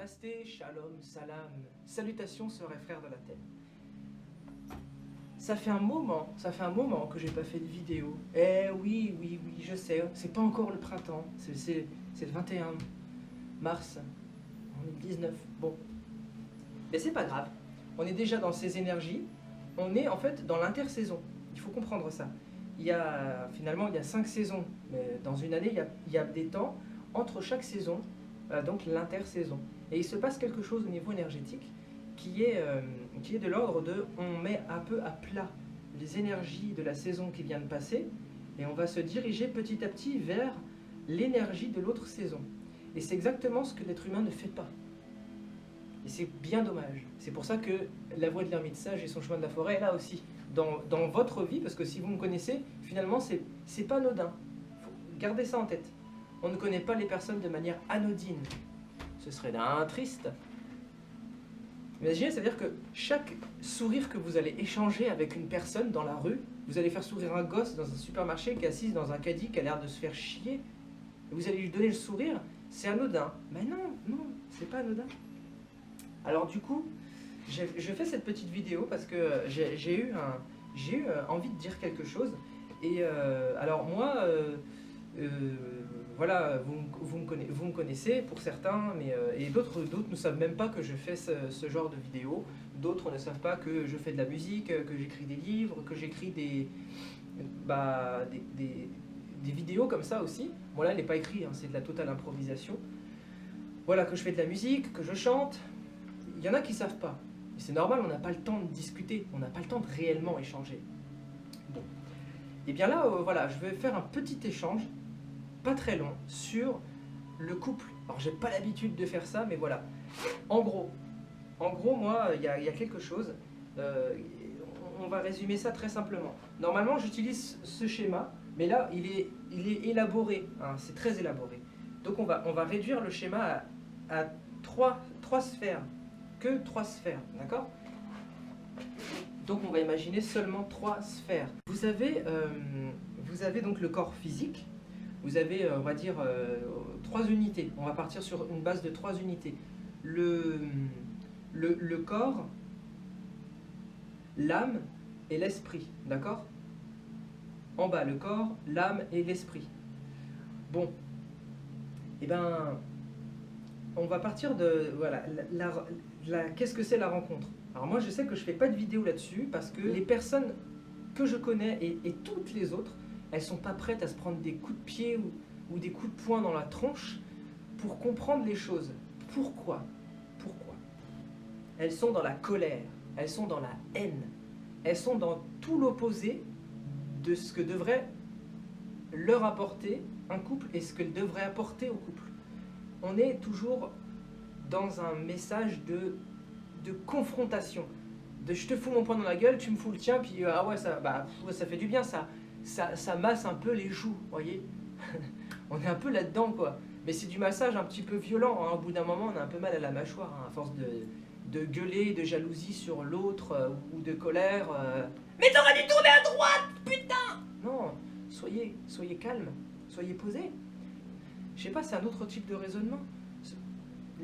Namasté, Shalom, Salam, salutations sœurs et frères de la terre. Ça fait un moment que j'ai pas fait de vidéo. Eh oui, je sais, c'est pas encore le printemps, c'est le 21 mars, on est le 19, bon. Mais c'est pas grave, on est déjà dans ces énergies, on est en fait dans l'intersaison, il faut comprendre ça. Finalement, il y a 5 saisons, mais dans une année, il y a des temps entre chaque saison, donc l'intersaison. Et il se passe quelque chose au niveau énergétique qui est de l'ordre de, on met un peu à plat les énergies de la saison qui vient de passer, et on va se diriger petit à petit vers l'énergie de l'autre saison. Et c'est exactement ce que l'être humain ne fait pas. Et c'est bien dommage. C'est pour ça que la voie de l'ermite sage et son chemin de la forêt est là aussi. Dans votre vie, parce que si vous me connaissez, finalement, c'est pas anodin. Gardez ça en tête. On ne connaît pas les personnes de manière anodine. Ce serait d'un triste. Imaginez, c'est-à-dire que chaque sourire que vous allez échanger avec une personne dans la rue, vous allez faire sourire un gosse dans un supermarché qui est assis dans un caddie qui a l'air de se faire chier, et vous allez lui donner le sourire, c'est anodin. Mais non, c'est pas anodin. Alors du coup, je fais cette petite vidéo parce que j'ai eu envie de dire quelque chose. Et alors moi, voilà, vous me connaissez pour certains, mais, et d'autres ne savent même pas que je fais ce genre de vidéo. D'autres ne savent pas que je fais de la musique, que j'écris des livres, que j'écris des vidéos comme ça aussi. Bon là, elle n'est pas écrite, hein, c'est de la totale improvisation. Voilà, que je fais de la musique, que je chante. Il y en a qui ne savent pas. C'est normal, on n'a pas le temps de discuter, on n'a pas le temps de réellement échanger. Bon. Et bien là, voilà, je vais faire un petit échange, pas très long, sur le couple. Alors, j'ai pas l'habitude de faire ça, mais voilà. En gros, moi, il y a quelque chose. On va résumer ça très simplement. Normalement, j'utilise ce schéma, mais là, il est élaboré. Hein, c'est très élaboré. Donc, on va réduire le schéma à trois sphères. Que 3 sphères, d'accord? Donc on va imaginer seulement 3 sphères. Vous avez donc le corps physique, vous avez, on va dire, 3 unités. On va partir sur une base de 3 unités. Le corps, l'âme et l'esprit, d'accord? En bas, le corps, l'âme et l'esprit. Bon, et ben, on va partir de, voilà, qu'est-ce que c'est la rencontre? Alors moi je sais que je fais pas de vidéo là-dessus parce que les personnes que je connais et toutes les autres, elles sont pas prêtes à se prendre des coups de pied ou des coups de poing dans la tronche pour comprendre les choses. Pourquoi? Elles sont dans la colère, elles sont dans la haine, elles sont dans tout l'opposé de ce que devrait leur apporter un couple et ce qu'elles devraient apporter au couple. On est toujours dans un message de confrontation, de je te fous mon poing dans la gueule, tu me fous le tien, puis ah ouais, ça fait du bien, ça masse un peu les joues, voyez. On est un peu là-dedans, quoi. Mais c'est du massage un petit peu violent, hein. Au bout d'un moment, on a un peu mal à la mâchoire, hein, à force de gueuler, de jalousie sur l'autre, ou de colère. Mais t'aurais dû tourner à droite, putain! Non, soyez calme, soyez posé. Je sais pas, c'est un autre type de raisonnement.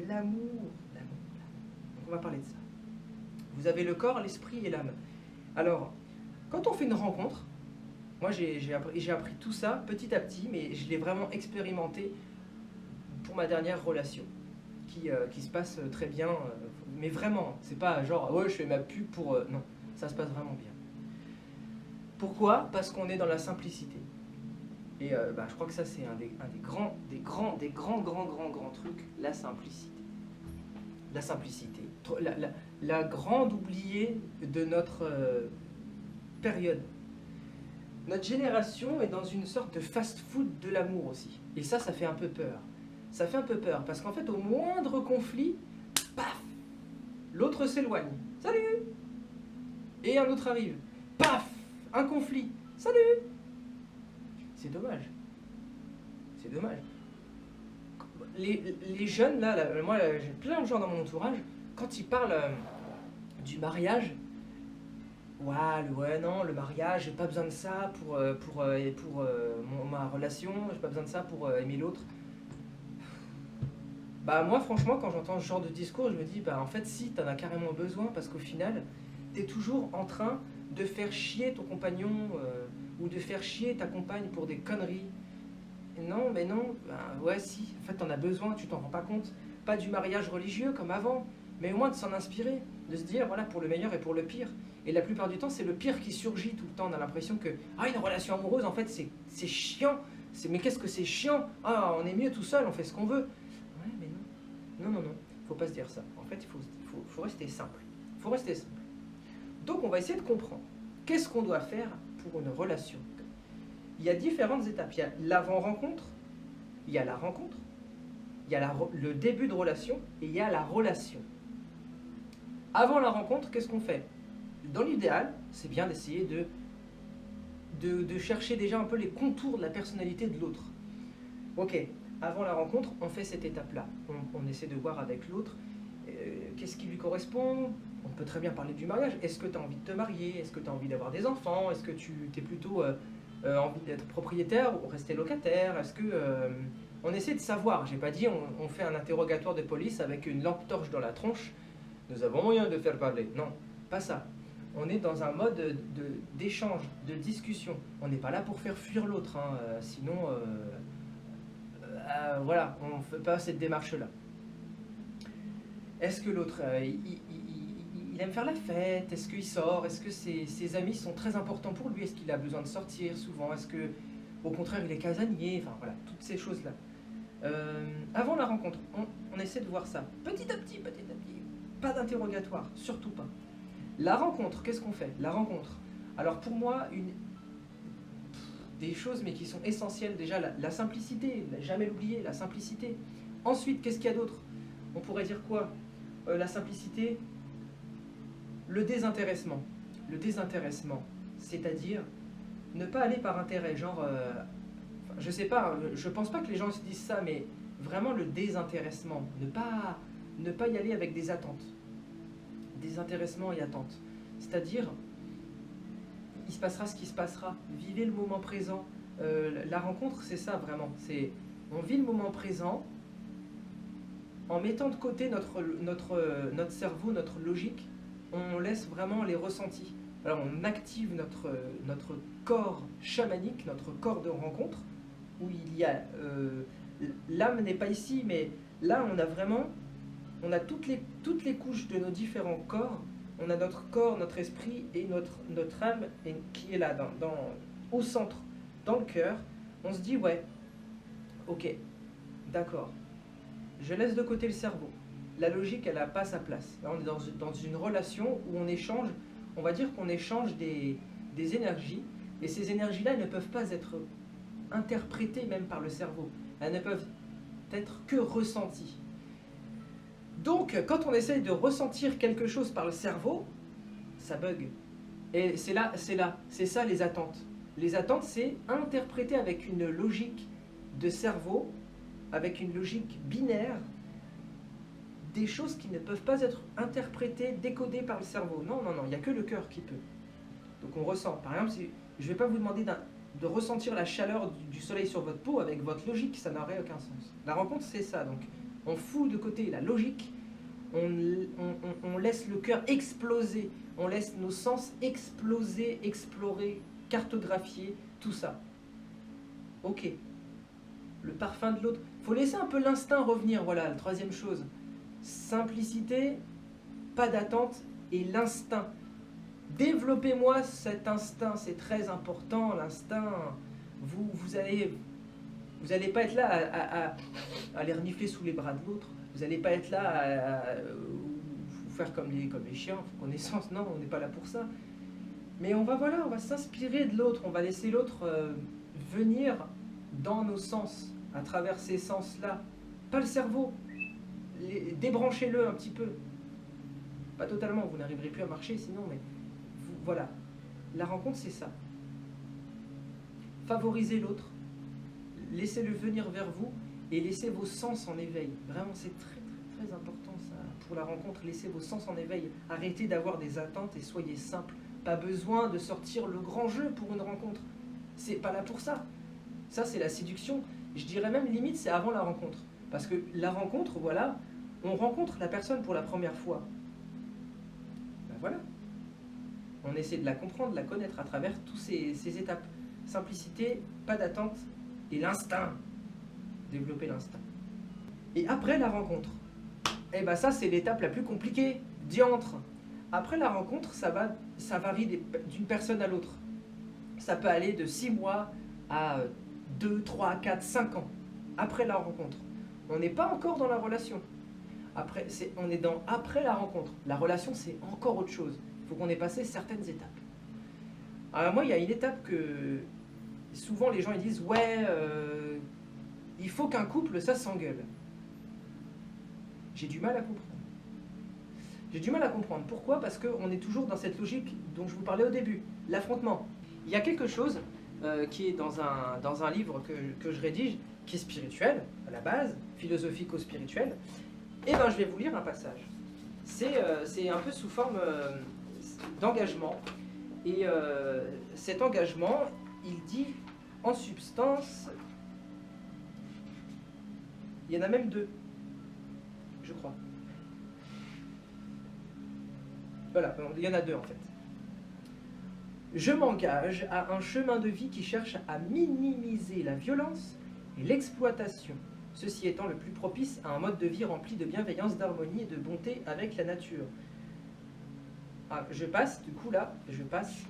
L'amour. On va parler de ça. Vous avez le corps, l'esprit et l'âme. Alors, quand on fait une rencontre, moi j'ai appris tout ça petit à petit, mais je l'ai vraiment expérimenté pour ma dernière relation, qui se passe très bien, mais vraiment, c'est pas genre, ouais, je fais ma pub pour... non, ça se passe vraiment bien. Pourquoi? Parce qu'on est dans la simplicité. Et je crois que ça c'est un des grands trucs, la simplicité. La simplicité, la grande oubliée de notre période. Notre génération est dans une sorte de fast-food de l'amour aussi. Et ça fait un peu peur. Ça fait un peu peur parce qu'en fait, au moindre conflit, paf, l'autre s'éloigne. Salut! Et un autre arrive. Paf, un conflit. Salut! C'est dommage. C'est dommage. Les jeunes, là moi j'ai plein de gens dans mon entourage, quand ils parlent du mariage, ouais non, le mariage, j'ai pas besoin de ça pour ma relation, j'ai pas besoin de ça pour aimer l'autre. Bah moi franchement quand j'entends ce genre de discours je me dis bah en fait si t'en as carrément besoin parce qu'au final t'es toujours en train de faire chier ton compagnon ou de faire chier ta compagne pour des conneries. Non mais non, bah, ouais si, en fait t'en as besoin, tu t'en rends pas compte. Pas du mariage religieux comme avant, mais au moins de s'en inspirer, de se dire voilà pour le meilleur et pour le pire. Et la plupart du temps c'est le pire qui surgit tout le temps, on a l'impression que ah une relation amoureuse en fait c'est chiant, mais qu'est-ce que c'est chiant, ah on est mieux tout seul, on fait ce qu'on veut. Ouais mais non. Non, non, non, faut pas se dire ça. En fait, il faut rester simple. Il faut rester simple. Donc, on va essayer de comprendre. Qu'est-ce qu'on doit faire pour une relation? Il y a différentes étapes. Il y a l'avant-rencontre, il y a la rencontre, il y a le début de relation et il y a la relation. Avant la rencontre, qu'est-ce qu'on fait? Dans l'idéal, c'est bien d'essayer de chercher déjà un peu les contours de la personnalité de l'autre. Ok, avant la rencontre, on fait cette étape-là. On essaie de voir avec l'autre qu'est-ce qui lui correspond. On peut très bien parler du mariage. Est-ce que tu as envie de te marier? Est-ce que tu as envie d'avoir des enfants? Est-ce que tu es plutôt envie d'être propriétaire ou rester locataire? Est-ce que on essaie de savoir. J'ai pas dit on fait un interrogatoire de police avec une lampe torche dans la tronche. Nous avons moyen de faire parler. Non, pas ça. On est dans un mode d'échange, de discussion. On n'est pas là pour faire fuir l'autre, hein, sinon voilà, on ne fait pas cette démarche-là. Est-ce que l'autre, il aime faire la fête? Est-ce qu'il sort? Est-ce que ses amis sont très importants pour lui? Est-ce qu'il a besoin de sortir souvent? Est-ce que, au contraire, il est casanier? Enfin voilà, toutes ces choses-là. Avant la rencontre, on essaie de voir ça. Petit à petit, petit à petit. Pas d'interrogatoire, surtout pas. La rencontre, qu'est-ce qu'on fait? La rencontre. Alors pour moi, des choses mais qui sont essentielles. Déjà, la simplicité, jamais l'oublier, la simplicité. Ensuite, qu'est-ce qu'il y a d'autre? On pourrait dire quoi? La simplicité, le désintéressement. Le désintéressement, c'est-à-dire ne pas aller par intérêt, genre, je sais pas, je pense pas que les gens se disent ça, mais vraiment le désintéressement, ne pas y aller avec des attentes. Désintéressement et attentes. C'est-à-dire, il se passera ce qui se passera. Vivez le moment présent. La rencontre, c'est ça vraiment. On vit le moment présent en mettant de côté notre cerveau, notre logique. On laisse vraiment les ressentis. Alors on active notre corps chamanique, notre corps de rencontre, où il y a... l'âme n'est pas ici, mais là on a toutes les couches de nos différents corps. On a notre corps, notre esprit et notre âme qui est là, au centre, dans le cœur. On se dit, ouais, ok, d'accord, je laisse de côté le cerveau. La logique, elle n'a pas sa place. Là, on est dans une relation où on échange, on va dire qu'on échange des énergies, et ces énergies-là, elles ne peuvent pas être interprétées même par le cerveau. Elles ne peuvent être que ressenties. Donc, quand on essaye de ressentir quelque chose par le cerveau, ça bug. Et c'est ça les attentes. Les attentes, c'est interpréter avec une logique de cerveau, avec une logique binaire, des choses qui ne peuvent pas être interprétées, décodées par le cerveau. Non, non, non, il n'y a que le cœur qui peut. Donc on ressent. Par exemple, je ne vais pas vous demander de ressentir la chaleur du soleil sur votre peau avec votre logique, ça n'aurait aucun sens. La rencontre, c'est ça. Donc on fout de côté la logique, on laisse le cœur exploser, on laisse nos sens exploser, explorer, cartographier, tout ça. Ok. Le parfum de l'autre. Il faut laisser un peu l'instinct revenir, voilà, la troisième chose. Simplicité, pas d'attente et l'instinct. Développez-moi cet instinct, c'est très important, l'instinct. Vous allez pas être là à les renifler sous les bras de l'autre. Vous n'allez pas être là à faire comme les chiens, connaissance. Non, on n'est pas là pour ça. Mais on va s'inspirer de l'autre, on va laisser l'autre venir dans nos sens, à travers ces sens-là. Pas le cerveau. Débranchez-le un petit peu. Pas totalement, vous n'arriverez plus à marcher sinon, mais voilà. La rencontre, c'est ça. Favorisez l'autre, laissez-le venir vers vous et laissez vos sens en éveil. Vraiment, c'est très, très, très important ça. Pour la rencontre, laissez vos sens en éveil. Arrêtez d'avoir des attentes et soyez simple. Pas besoin de sortir le grand jeu pour une rencontre. C'est pas là pour ça. Ça, c'est la séduction. Je dirais même limite, c'est avant la rencontre. Parce que la rencontre, voilà, on rencontre la personne pour la première fois. Ben voilà, on essaie de la comprendre, de la connaître à travers toutes ces étapes. Simplicité, pas d'attente, et l'instinct. Développer l'instinct. Et après la rencontre, eh ben ça c'est l'étape la plus compliquée, diantre. Après la rencontre, ça varie d'une personne à l'autre. Ça peut aller de 6 mois à 2, 3, 4, 5 ans. Après la rencontre. On n'est pas encore dans la relation. On est après la rencontre. La relation, c'est encore autre chose. Il faut qu'on ait passé certaines étapes. Alors moi, il y a une étape que souvent les gens ils disent, ouais, il faut qu'un couple, ça s'engueule. J'ai du mal à comprendre. J'ai du mal à comprendre. Pourquoi? Parce qu'on est toujours dans cette logique dont je vous parlais au début, l'affrontement. Il y a quelque chose qui est dans un livre que je rédige, qui est spirituel, à la base, philosophico-spirituel. Et ben je vais vous lire un passage. C'est un peu sous forme d'engagement. Et cet engagement, il dit en substance, il y en a même 2, je crois. Voilà, il y en a 2 en fait. Je m'engage à un chemin de vie qui cherche à minimiser la violence et l'exploitation, ceci étant le plus propice à un mode de vie rempli de bienveillance, d'harmonie et de bonté avec la nature. Ah, je passe, du coup là, je passe,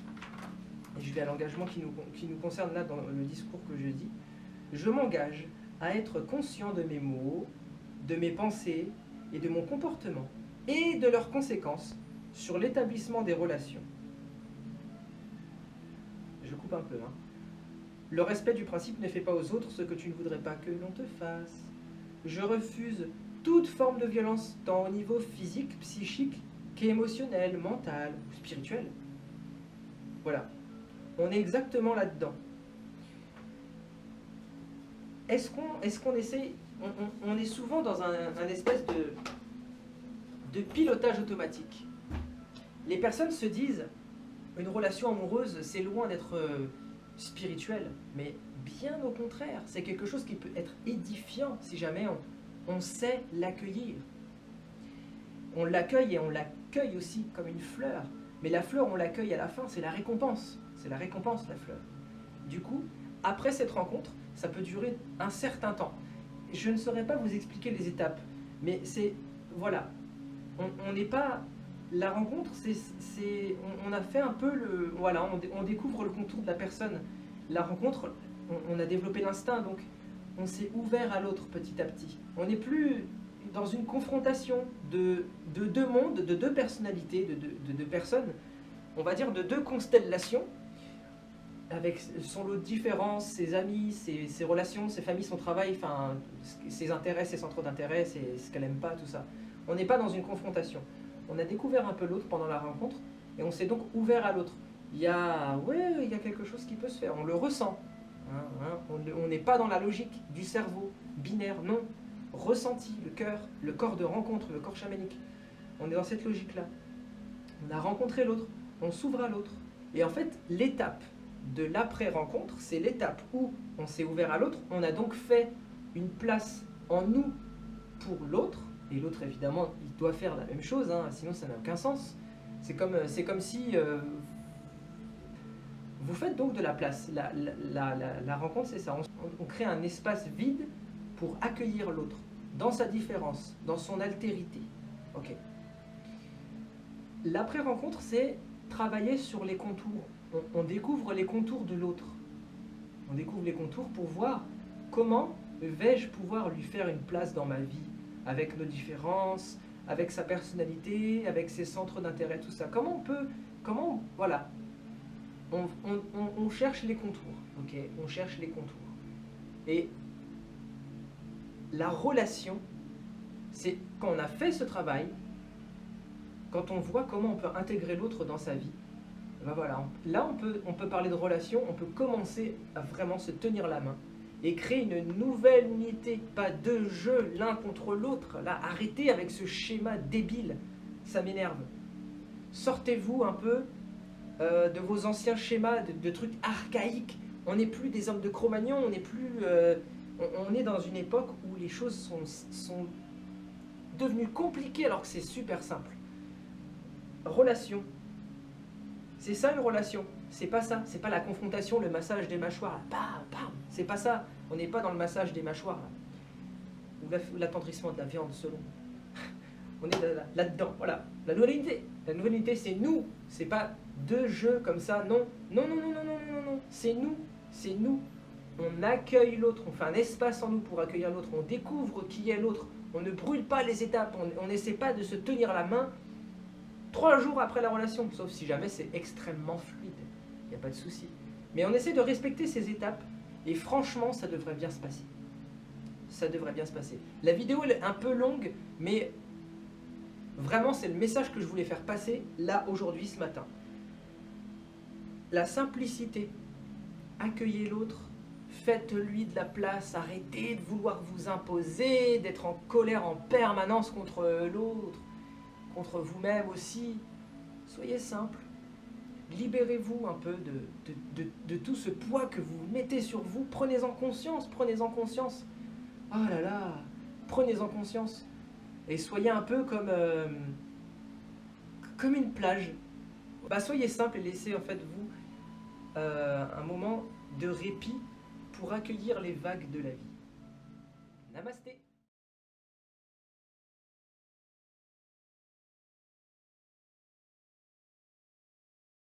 et je vais à l'engagement qui nous concerne là dans le discours que je dis. Je m'engage à être conscient de mes mots, de mes pensées et de mon comportement, et de leurs conséquences sur l'établissement des relations. Je coupe un peu, hein. Le respect du principe ne fait pas aux autres ce que tu ne voudrais pas que l'on te fasse. Je refuse toute forme de violence, tant au niveau physique, psychique, qu'émotionnel, mental ou spirituel. Voilà. On est exactement là-dedans. Est-ce qu'on essaie... On est souvent dans un espèce de pilotage automatique. Les personnes se disent, une relation amoureuse, c'est loin d'être spirituel, mais bien au contraire, c'est quelque chose qui peut être édifiant si jamais on sait l'accueillir. On l'accueille et on l'accueille aussi comme une fleur. Mais la fleur, on l'accueille à la fin, c'est la récompense. C'est la récompense, la fleur. Du coup, après cette rencontre, ça peut durer un certain temps. Je ne saurais pas vous expliquer les étapes, mais c'est... Voilà. On n'est pas... La rencontre, on a fait un peu le... Voilà, on découvre le contour de la personne. La rencontre, on a développé l'instinct, donc on s'est ouvert à l'autre petit à petit. On n'est plus dans une confrontation de 2 mondes, de 2 personnalités, de 2 personnes, on va dire de 2 constellations, avec son lot de différences, ses amis, ses relations, ses familles, son travail, enfin, ses intérêts, ses centres d'intérêt, ce qu'elle n'aime pas, tout ça. On n'est pas dans une confrontation. On a découvert un peu l'autre pendant la rencontre, et on s'est donc ouvert à l'autre. Il y a quelque chose qui peut se faire, on le ressent. On n'est pas dans la logique du cerveau binaire, non. Ressenti, le corps de rencontre, le corps chamanique. On est dans cette logique-là. On a rencontré l'autre, on s'ouvre à l'autre. Et en fait, l'étape de l'après-rencontre, c'est l'étape où on s'est ouvert à l'autre, on a donc fait une place en nous pour l'autre, et l'autre évidemment, il doit faire la même chose, hein, sinon ça n'a aucun sens. C'est comme si vous faites donc de la place. La rencontre, c'est ça, on crée un espace vide pour accueillir l'autre, dans sa différence, dans son altérité. Ok. L'après-rencontre, c'est travailler sur les contours. On découvre les contours de l'autre. On découvre les contours pour voir comment vais-je pouvoir lui faire une place dans ma vie, avec nos différences, avec sa personnalité, avec ses centres d'intérêt, tout ça. Voilà. On cherche les contours, ok? On cherche les contours. Et la relation, c'est quand on a fait ce travail, quand on voit comment on peut intégrer l'autre dans sa vie, ben voilà, là on peut parler de relation, on peut commencer à vraiment se tenir la main et créer une nouvelle unité, pas 2 jeux l'un contre l'autre. Là, arrêtez avec ce schéma débile, ça m'énerve. Sortez-vous un peu de vos anciens schémas, de trucs archaïques. On n'est plus des hommes de Cro-Magnon, on n'est plus On est dans une époque où les choses sont devenues compliquées alors que c'est super simple. Relation. C'est ça une relation. C'est pas ça. C'est pas la confrontation, le massage des mâchoires. Bam, bam. C'est pas ça. On n'est pas dans le massage des mâchoires. Là. Ou l'attendrissement de la viande selon. On est là-dedans. Voilà. La nouvelle unité. La nouvelle unité, c'est nous. C'est pas deux jeux comme ça. Non. Non, non, non, non, non, non, non. C'est nous. C'est nous. On accueille l'autre. On fait un espace en nous pour accueillir l'autre. On découvre qui est l'autre. On ne brûle pas les étapes. On n'essaie pas de se tenir la main 3 jours après la relation. Sauf si jamais c'est extrêmement fluide. Il n'y a pas de souci. Mais on essaie de respecter ces étapes. Et franchement, ça devrait bien se passer. Ça devrait bien se passer. La vidéo elle est un peu longue, mais vraiment c'est le message que je voulais faire passer là aujourd'hui ce matin. La simplicité, accueillez l'autre, faites-lui de la place, arrêtez de vouloir vous imposer, d'être en colère en permanence contre l'autre, contre vous-même aussi. Soyez simple, libérez-vous un peu de tout ce poids que vous mettez sur vous, prenez-en conscience, prenez-en conscience. Oh là là, prenez-en conscience. Et soyez un peu comme une plage. Bah, soyez simple et laissez en fait vous un moment de répit pour accueillir les vagues de la vie. Namasté.